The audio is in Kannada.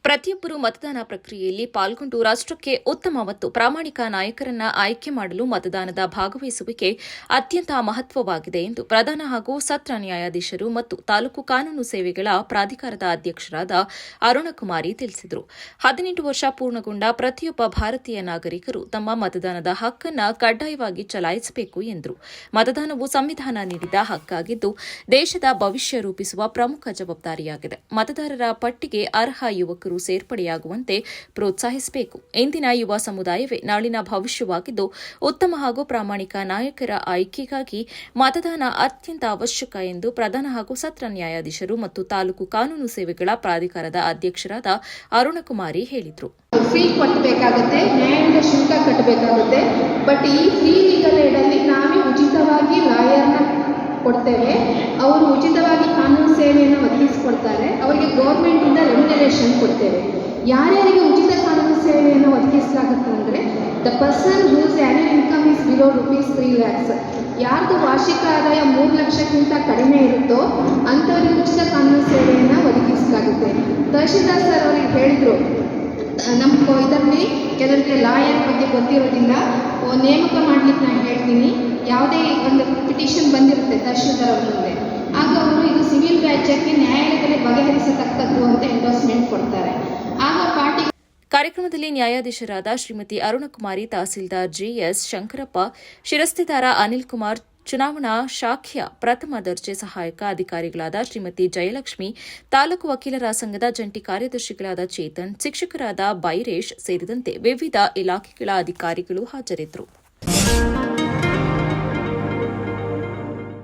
ಪ್ರತಿಯೊಬ್ಬರು ಮತದಾನ ಪ್ರಕ್ರಿಯೆಯಲ್ಲಿ ಪಾಲ್ಗೊಂಡು ರಾಷ್ಟಕ್ಕೆ ಉತ್ತಮ ಮತ್ತು ಪ್ರಾಮಾಣಿಕ ನಾಯಕರನ್ನ ಆಯ್ಕೆ ಮಾಡಲು ಮತದಾನದ ಭಾಗವಹಿಸುವಿಕೆ ಅತ್ಯಂತ ಮಹತ್ವವಾಗಿದೆ ಎಂದು ಪ್ರಧಾನ ಹಾಗೂ ಸತ್ರ ನ್ಯಾಯಾಧೀಶರು ಮತ್ತು ತಾಲೂಕು ಕಾನೂನು ಸೇವೆಗಳ ಪ್ರಾಧಿಕಾರದ ಅಧ್ಯಕ್ಷರಾದ ಅರುಣಕುಮಾರಿ ತಿಳಿಸಿದರು. 18 ವರ್ಷ ಪೂರ್ಣಗೊಂಡ ಪ್ರತಿಯೊಬ್ಬ ಭಾರತೀಯ ನಾಗರಿಕರು ತಮ್ಮ ಮತದಾನದ ಹಕ್ಕನ್ನು ಕಡ್ಡಾಯವಾಗಿ ಚಲಾಯಿಸಬೇಕು ಎಂದರು. ಮತದಾನವು ಸಂವಿಧಾನ ನೀಡಿದ ಹಕ್ಕಾಗಿದ್ದು ದೇಶದ ಭವಿಷ್ಯ ರೂಪಿಸುವ ಪ್ರಮುಖ ಜವಾಬ್ದಾರಿಯಾಗಿದೆ. ಮತದಾರರ ಪಟ್ಟಿಗೆ ಅರ್ಹ ಯುವಕರು ಸೇರ್ಪಡೆಯಾಗುವಂತೆ ಪ್ರೋತ್ಸಾಹಿಸಬೇಕು. ಇಂದಿನ ಯುವ ಸಮುದಾಯವೇ ನಾಳಿನ ಭವಿಷ್ಯವಾಗಿದ್ದು ಉತ್ತಮ ಹಾಗೂ ಪ್ರಾಮಾಣಿಕ ನಾಯಕರ ಆಯ್ಕೆಗಾಗಿ ಮತದಾನ ಅತ್ಯಂತ ಅವಶ್ಯಕ ಎಂದು ಪ್ರಧಾನ ಹಾಗೂ ಸತ್ರ ನ್ಯಾಯಾಧೀಶರು ಮತ್ತು ತಾಲೂಕು ಕಾನೂನು ಸೇವೆಗಳ ಪ್ರಾಧಿಕಾರದ ಅಧ್ಯಕ್ಷರಾದ ಅರುಣಕುಮಾರಿ ಹೇಳಿದರು. ಫೀ ಕಟ್ಟಬೇಕಾಗುತ್ತೆ, ನ್ಯಾಯಾಂಗ ಶುಲ್ಕ ಕಟ್ಟಬೇಕಾಗುತ್ತೆ. ಬಟ್ ಈ ಫ್ರೀ ಲೀಗಲ್ ಏಡಲ್ಲಿ ನಾವೇ ಉಚಿತವಾಗಿ ಲಾಯರ್ನ ಕೊಡ್ತೇವೆ. ಅವರು ಉಚಿತವಾಗಿ ಕಾನೂನು ಸೇವೆಯನ್ನು ಒದಗಿಸಿಕೊಡ್ತಾರೆ. ಅವರಿಗೆ ಗೌರ್ಮೆಂಟಿಂದ ರೆಮ್ಯುನರೇಷನ್ ಕೊಡ್ತೇವೆ. ಯಾರ್ಯಾರಿಗೆ ಉಚಿತ ಕಾನೂನು ಸೇವೆಯನ್ನು ಒದಗಿಸಲಾಗುತ್ತೆ ಅಂದರೆ the person whose annual income is below ₹3 lakhs, ಯಾರ್ದು ವಾರ್ಷಿಕ ಆದಾಯ 3 ಲಕ್ಷಕ್ಕಿಂತ ಕಡಿಮೆ ಇರುತ್ತೋ ಅಂಥವರಿಗೆ ಉಚಿತ ಕಾನೂನು ಸೇವೆಯನ್ನು ಒದಗಿಸಲಾಗುತ್ತೆ. ತಹಶೀಲ್ದಾರ್ ಸರ್ ಅವರಿಗೆ ಹೇಳಿದರು, ನಮ್ಮ ಇದರಲ್ಲಿ ಕೆಲವರಿಗೆ ಲಾಯರ್ ಬಗ್ಗೆ ಗೊತ್ತಿರೋದಿಲ್ಲ, ನೇಮಕ ಮಾಡಲಿಕ್ಕೆ ನಾನು ಹೇಳ್ತೀನಿ. ಯಾವುದೇ ಒಂದು ಪಿಟಿಷನ್ ಬಂದಿರುತ್ತೆ ತಹಶೀಲ್ದಾರ್ ಅವ್ರ ಮುಂದೆ, ಆಗ ಅವರು ಇದು ಸಿವಿಲ್ ವ್ಯಾಜ್ಯಕ್ಕೆ ನ್ಯಾಯಾಲಯದಲ್ಲಿ ಬಗೆಹರಿಸತಕ್ಕದ್ದು ಅಂತ ಎಂಡೋರ್ಸ್ಮೆಂಟ್ ಕೊಡ್ತಾರೆ. ಆಗ ಪಾರ್ಟಿ ಕಾರ್ಯಕ್ರಮದಲ್ಲಿ ನ್ಯಾಯಾಧೀಶರಾದ ಶ್ರೀಮತಿ ಅರುಣಕುಮಾರಿ, ತಹಸೀಲ್ದಾರ್ ಜಿಎಸ್ ಶಂಕರಪ್ಪ, ಶಿರಸ್ತೆದಾರ ಅನಿಲ್ ಕುಮಾರ್, ಚುನಾವಣಾ ಶಾಖೆಯ ಪ್ರಥಮ ದರ್ಜೆ ಸಹಾಯಕ ಅಧಿಕಾರಿಗಳಾದ ಶ್ರೀಮತಿ ಜಯಲಕ್ಷ್ಮಿ, ತಾಲೂಕು ವಕೀಲರ ಸಂಘದ ಜಂಟಿ ಕಾರ್ಯದರ್ಶಿಗಳಾದ ಚೇತನ್, ಶಿಕ್ಷಕರಾದ ಬೈರೇಶ್ ಸೇರಿದಂತೆ ವಿವಿಧ ಇಲಾಖೆಗಳ ಅಧಿಕಾರಿಗಳು ಹಾಜರಿದ್ದರು.